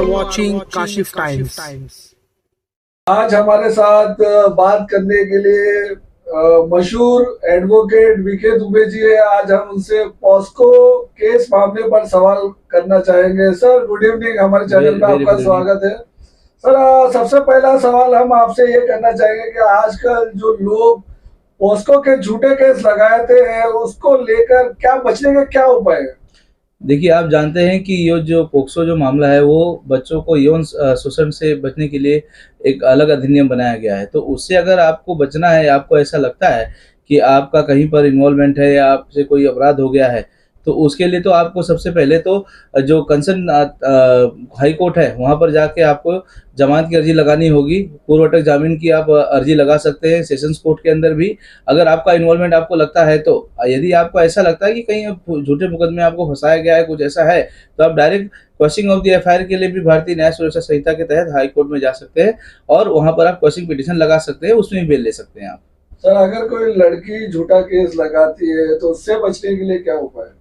are watching Kashif Times. आज हमारे साथ बात करने के लिए मशहूर एडवोकेट वीके दुबे जी है। आज हम उनसे पॉस्को केस मामले पर सवाल करना चाहेंगे। सर गुड इवनिंग, हमारे चैनल में आपका स्वागत है। सर सबसे पहला सवाल हम आपसे ये करना चाहेंगे कि आजकल जो लोग पॉस्को के झूठे केस लगाते हैं उसको लेकर क्या बचने के क्या उपाय है? देखिए, आप जानते हैं कि ये जो पोक्सो जो मामला है वो बच्चों को यौन शोषण से बचने के लिए एक अलग अधिनियम बनाया गया है। तो उससे अगर आपको बचना है, आपको ऐसा लगता है कि आपका कहीं पर इन्वॉल्वमेंट है या आपसे कोई अपराध हो गया है, तो उसके लिए तो आपको सबसे पहले तो जो कंसर्न हाई कोर्ट है वहाँ पर जाके आपको जमानत की अर्जी लगानी होगी। पूर्वटक जामीन की आप अर्जी लगा सकते हैं सेशंस कोर्ट के अंदर भी, अगर आपका इन्वॉल्वमेंट आपको लगता है तो। यदि आपको ऐसा लगता है कि कहीं झूठे मुकदमे में आपको फंसाया गया है, कुछ ऐसा है, तो आप direct questioning of the FIR के लिए भी भारतीय न्याय सुरक्षा संहिता के तहत हाई कोर्ट में जा सकते हैं और वहाँ पर आप क्वेश्चनिंग पिटीशन लगा सकते हैं, उसमें भी बेल ले सकते हैं आप। सर अगर कोई लड़की झूठा केस लगाती है तो उससे बचने के लिए क्या उपाय है?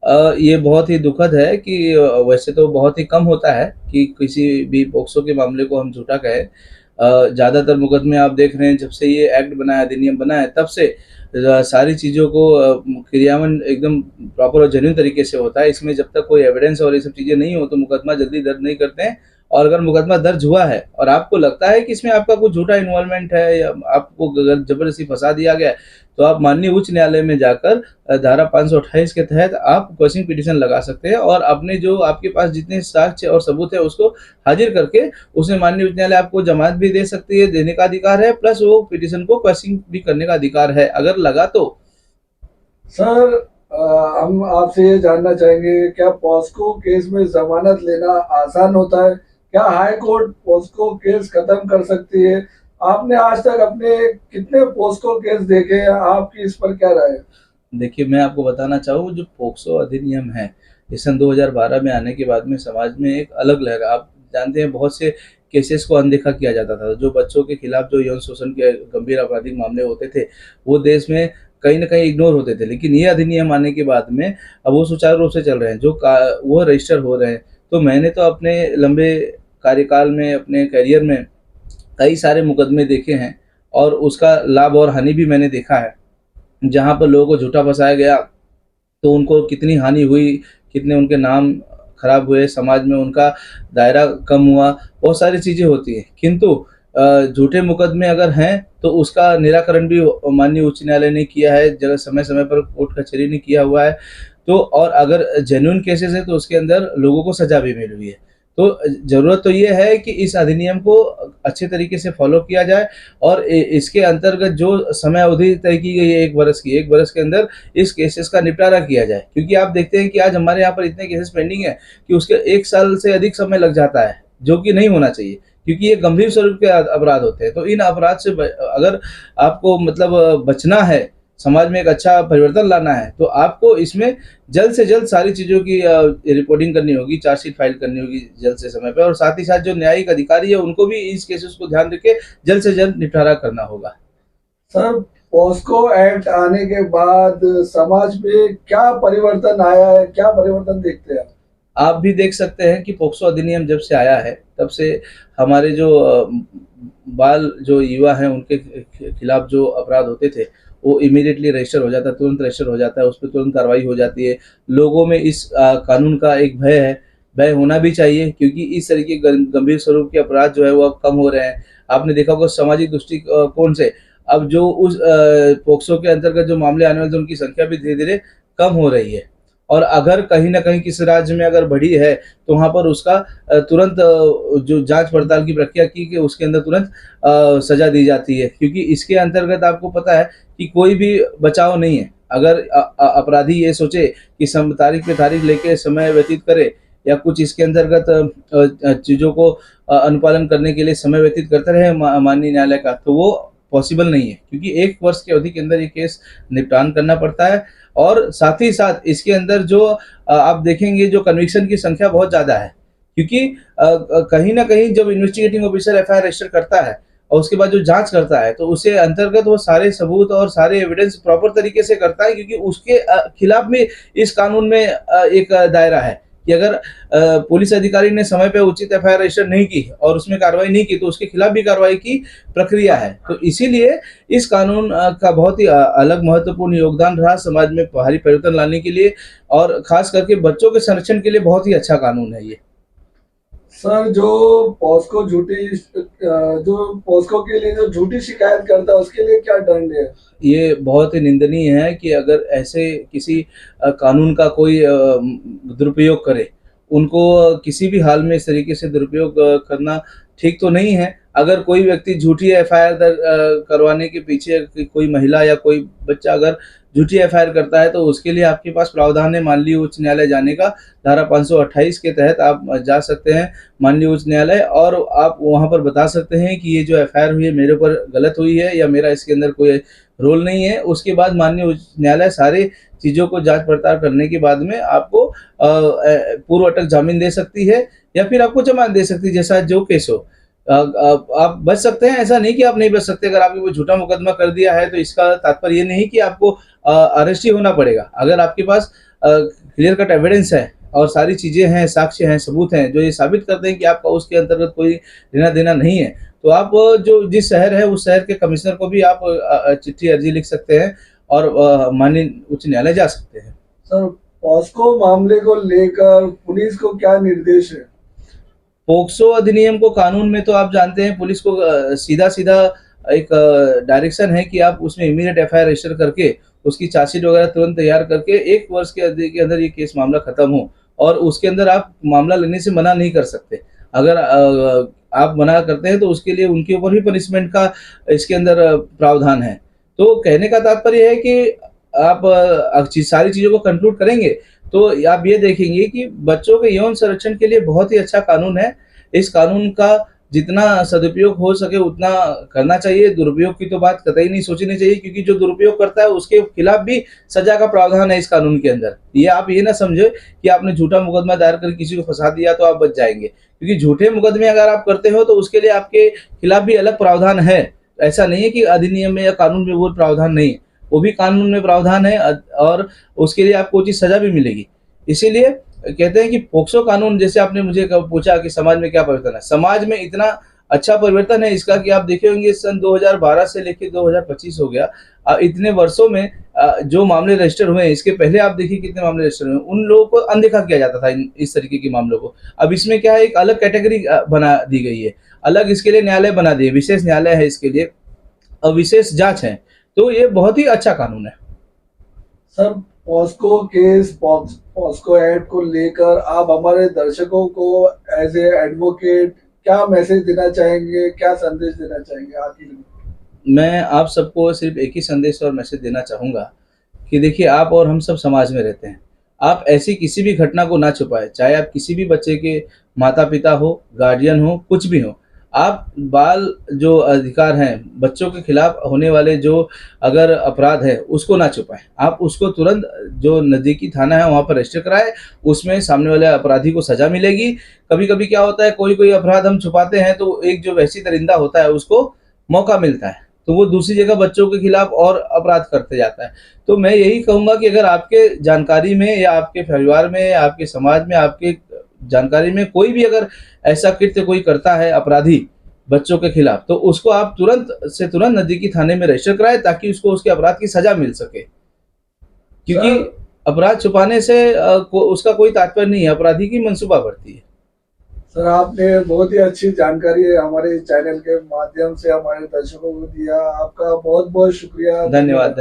ये बहुत ही दुखद है कि वैसे तो बहुत ही कम होता है कि किसी भी पोक्सो के मामले को हम झूठा कहें। ज़्यादातर मुकदमे आप देख रहे हैं जब से ये एक्ट बना है, अधिनियम बना है, तब से सारी चीज़ों को क्रियान्वयन एकदम प्रॉपर और जेन्युइन तरीके से होता है। इसमें जब तक कोई एविडेंस और ये सब चीज़ें नहीं हो तो मुकदमा जल्दी दर्ज नहीं करते हैं। और अगर मुकदमा दर्ज हुआ है और आपको लगता है कि इसमें आपका कुछ झूठा इन्वॉल्वमेंट है या आपको जबरदस्ती फंसा दिया गया है, तो आप माननीय उच्च न्यायालय में जाकर धारा 528 के तहत आप क्वेश्चनिंग पिटीशन लगा सकते हैं और अपने जो आपके पास जितने साक्ष्य और सबूत है उसको हाजिर करके उसमें माननीय उच्च न्यायालय आपको जमानत भी दे सकती है, देने का अधिकार है, प्लस वो पिटीशन को क्वेश्चनिंग भी करने का अधिकार है अगर लगा तो। सर हम आपसे ये जानना चाहेंगे, क्या पॉस्को केस में जमानत लेना आसान होता है? क्या हाई कोर्ट पॉस्को केस खत्म कर सकती है? आपने आज तक अपने कितने पॉस्को केस देखे हैं? आपकी इस पर क्या राय है? देखिए, मैं आपको बताना चाहूँ जो पोक्सो अधिनियम है ये सन 2012 में आने के बाद में समाज में एक अलग लहर, आप जानते हैं बहुत से केसेस को अनदेखा किया जाता था। जो बच्चों के खिलाफ जो यौन शोषण के गंभीर आपराधिक मामले होते थे वो देश में कहीं ना कहीं इग्नोर होते थे, लेकिन ये अधिनियम आने के बाद में अब वो सुचारू रूप से चल रहे हैं, वो रजिस्टर हो रहे हैं। तो मैंने तो अपने लंबे कार्यकाल में, अपने करियर में कई सारे मुकदमे देखे हैं और उसका लाभ और हानि भी मैंने देखा है। जहाँ पर लोगों को झूठा फंसाया गया तो उनको कितनी हानि हुई, कितने उनके नाम खराब हुए, समाज में उनका दायरा कम हुआ, बहुत सारी चीज़ें होती हैं। किंतु झूठे मुकदमे अगर हैं तो उसका निराकरण भी माननीय उच्च न्यायालय ने किया है, जगह समय समय पर कोर्ट कचहरी ने किया हुआ है। तो और अगर जेन्युइन केसेस है तो उसके अंदर लोगों को सजा भी मिली हुई है। तो ज़रूरत तो ये है कि इस अधिनियम को अच्छे तरीके से फॉलो किया जाए और इसके अंतर्गत जो समय अवधि तय की गई है 1 वर्ष की, 1 वर्ष के अंदर इस केसेस का निपटारा किया जाए। क्योंकि आप देखते हैं कि आज हमारे यहाँ पर इतने केसेस पेंडिंग है कि उसके 1 साल से अधिक समय लग जाता है, जो कि नहीं होना चाहिए, क्योंकि ये गंभीर स्वरूप के अपराध होते हैं। तो इन अपराध से अगर आपको मतलब बचना है, समाज में एक अच्छा परिवर्तन लाना है, तो आपको इसमें जल्द से जल्द सारी चीज़ों की रिपोर्टिंग करनी होगी, चार्जशीट फाइल करनी होगी जल्द से समय पर, और साथ ही साथ जो न्यायिक अधिकारी है उनको भी इस केसेस को ध्यान रख के जल्द से जल्द निपटारा करना होगा। सर पॉस्को एक्ट आने के बाद समाज में क्या परिवर्तन आया है, क्या परिवर्तन देखते हैं आप भी देख सकते हैं कि पोक्सो अधिनियम जब से आया है तब से हमारे जो बाल जो युवा हैं उनके खिलाफ जो अपराध होते थे वो इमीडिएटली रजिस्टर हो जाता है, तुरंत रजिस्टर हो जाता है, उस पर तुरंत कार्रवाई हो जाती है। लोगों में इस कानून का एक भय है, भय होना भी चाहिए, क्योंकि इस तरीके गंभीर स्वरूप के अपराध जो है वो अब कम हो रहे हैं। आपने देखा होगा सामाजिक दृष्टिकोण से अब जो उस पोक्सो के अंतर्गत जो मामले आने वाले थे उनकी संख्या भी धीरे धीरे कम हो रही है। और अगर कहीं ना कहीं किसी राज्य में अगर बढ़ी है तो वहाँ पर उसका तुरंत जो जांच पड़ताल की प्रक्रिया की कि उसके अंदर तुरंत सजा दी जाती है, क्योंकि इसके अंतर्गत आपको पता है कि कोई भी बचाव नहीं है। अगर अपराधी ये सोचे कि तारीख पे तारीख लेके समय व्यतीत करे या कुछ इसके अंतर्गत चीज़ों को अनुपालन करने के लिए समय व्यतीत करते रहे माननीय न्यायालय का, तो वो पॉसिबल नहीं है, क्योंकि 1 वर्ष की अवधि के अंदर ये केस निपटान करना पड़ता है। और साथ ही साथ इसके अंदर जो आप देखेंगे जो कन्विक्शन की संख्या बहुत ज़्यादा है, क्योंकि कहीं ना कहीं जब इन्वेस्टिगेटिंग ऑफिसर एफआईआर रजिस्टर करता है और उसके बाद जो जांच करता है तो उसे अंतर्गत वो सारे सबूत और सारे एविडेंस प्रॉपर तरीके से करता है, क्योंकि उसके खिलाफ में इस कानून में एक दायरा है कि अगर पुलिस अधिकारी ने समय पे उचित एफआईआर रजिस्टर नहीं की और उसमें कार्रवाई नहीं की तो उसके खिलाफ भी कार्रवाई की प्रक्रिया है। तो इसीलिए इस कानून का बहुत ही अलग महत्वपूर्ण योगदान रहा समाज में भारी परिवर्तन लाने के लिए, और खास करके बच्चों के संरक्षण के लिए बहुत ही अच्छा कानून है ये। सर, जो पॉस्को के लिए जो झूठी शिकायत करता है उसके लिए क्या दंड है? ये बहुत ही निंदनीय है कि अगर ऐसे किसी कानून का कोई दुरुपयोग करे, उनको किसी भी हाल में इस तरीके से दुरुपयोग करना ठीक तो नहीं है। अगर कोई व्यक्ति झूठी एफआईआर करवाने के पीछे कोई महिला या कोई बच्चा अगर झूठी एफआईआर करता है तो उसके लिए आपके पास प्रावधान है माननीय उच्च न्यायालय जाने का। धारा 528 के तहत आप जा सकते हैं माननीय उच्च न्यायालय, और आप वहाँ पर बता सकते हैं कि ये जो एफआईआर हुई है मेरे ऊपर गलत हुई है या मेरा इसके अंदर कोई रोल नहीं है। उसके बाद माननीय उच्च न्यायालय सारी चीज़ों को जांच पड़ताल करने के बाद में आपको पूर्व अटक जामीन दे सकती है या फिर आपको जमानत दे सकती है, जैसा जो केस हो। आप बच सकते हैं, ऐसा नहीं कि आप नहीं बच सकते। अगर आपने कोई झूठा मुकदमा कर दिया है तो इसका तात्पर्य ये नहीं कि आपको अरेस्ट ही होना पड़ेगा। अगर आपके पास क्लियर कट एविडेंस है और सारी चीज़ें हैं, साक्ष्य हैं, सबूत हैं जो ये साबित करते हैं कि आपका उसके अंतर्गत कोई लेना देना नहीं है, तो आप जो जिस शहर है उस शहर के कमिश्नर को भी आप चिट्ठी अर्जी लिख सकते हैं और माननीय उच्च न्यायालय जा सकते हैं। सर, पॉस्को मामले को लेकर पुलिस को क्या निर्देश है? पोक्सो अधिनियम को कानून में तो आप जानते हैं पुलिस को सीधा सीधा एक डायरेक्शन है कि आप उसमें इमीडिएट एफआईआर रजिस्टर करके उसकी चार्जशीट वगैरह तुरंत तैयार करके 1 वर्ष के अंदर ये केस मामला खत्म हो, और उसके अंदर आप मामला लेने से मना नहीं कर सकते। अगर आप मना करते हैं तो उसके लिए उनके ऊपर भी पनिशमेंट का इसके अंदर प्रावधान है। तो कहने का तात्पर्य है कि आप सारी चीज़ों को कंक्लूड करेंगे तो आप ये देखेंगे कि बच्चों के यौन संरक्षण के लिए बहुत ही अच्छा कानून है। इस कानून का जितना सदुपयोग हो सके उतना करना चाहिए। दुरुपयोग की तो बात कतई नहीं सोचनी चाहिए, क्योंकि जो दुरुपयोग करता है उसके खिलाफ भी सजा का प्रावधान है इस कानून के अंदर। ये आप ये ना समझे कि आपने झूठा मुकदमा दायर कर किसी को फंसा दिया तो आप बच जाएंगे, क्योंकि झूठे मुकदमे अगर आप करते हो तो उसके लिए आपके खिलाफ भी अलग प्रावधान है। ऐसा नहीं है कि अधिनियम में या कानून में वो प्रावधान नहीं है, वो भी कानून में प्रावधान है और उसके लिए आपको उचित सजा भी मिलेगी। इसीलिए कहते हैं कि पोक्सो कानून, जैसे आपने मुझे पूछा कि समाज में क्या परिवर्तन है, समाज में इतना अच्छा परिवर्तन है इसका कि आप देखे होंगे सन 2012 से लेकर 2025 हो गया। इतने वर्षों में जो मामले रजिस्टर हुए हैं, इसके पहले आप देखिए कितने मामले रजिस्टर हुए, उन लोगों को अनदेखा किया जाता था इस तरीके के मामलों को। अब इसमें क्या है, एक अलग कैटेगरी बना दी गई है, अलग इसके लिए न्यायालय बना दिए, विशेष न्यायालय है इसके लिए, और विशेष जांच है। तो ये बहुत ही अच्छा कानून है। Sir, POCSO case, POCSO act को लेकर आप हमारे दर्शकों को एज ए एडवोकेट क्या मैसेज देना चाहेंगे, क्या संदेश देना चाहेंगे आखिर में? मैं आप सबको सिर्फ एक ही संदेश और मैसेज देना चाहूँगा कि देखिए, आप और हम सब समाज में रहते हैं। आप ऐसी किसी भी घटना को ना छुपाएं, चाहे आप किसी भी बच्चे के माता पिता हो, गार्जियन हो, कुछ भी हो। आप बाल जो अधिकार हैं, बच्चों के खिलाफ होने वाले जो अगर अपराध है उसको ना छुपाएं। आप उसको तुरंत जो नज़दीकी थाना है वहाँ पर रजिस्टर कराएं, उसमें सामने वाले अपराधी को सज़ा मिलेगी। कभी कभी क्या होता है, कोई अपराध हम छुपाते हैं तो एक जो वैसी दरिंदा होता है उसको मौका मिलता है, तो वो दूसरी जगह बच्चों के खिलाफ और अपराध करते जाता है। तो मैं यही कहूँगा कि अगर आपके जानकारी में या आपके परिवार में या आपके समाज में आपके जानकारी में कोई भी अगर ऐसा कृत्य कोई करता है अपराधी बच्चों के खिलाफ, तो उसको आप तुरंत से तुरंत नजदीकी थाने में रजिस्टर कराएं ताकि उसको उसके अपराध की सजा मिल सके। क्योंकि अपराध छुपाने से उसका कोई तात्पर्य नहीं है, अपराधी की मनसूबा बढ़ती है। सर, आपने बहुत ही अच्छी जानकारी हमारे चैनल के माध्यम से हमारे दर्शकों को दिया। आपका बहुत बहुत शुक्रिया। धन्यवाद।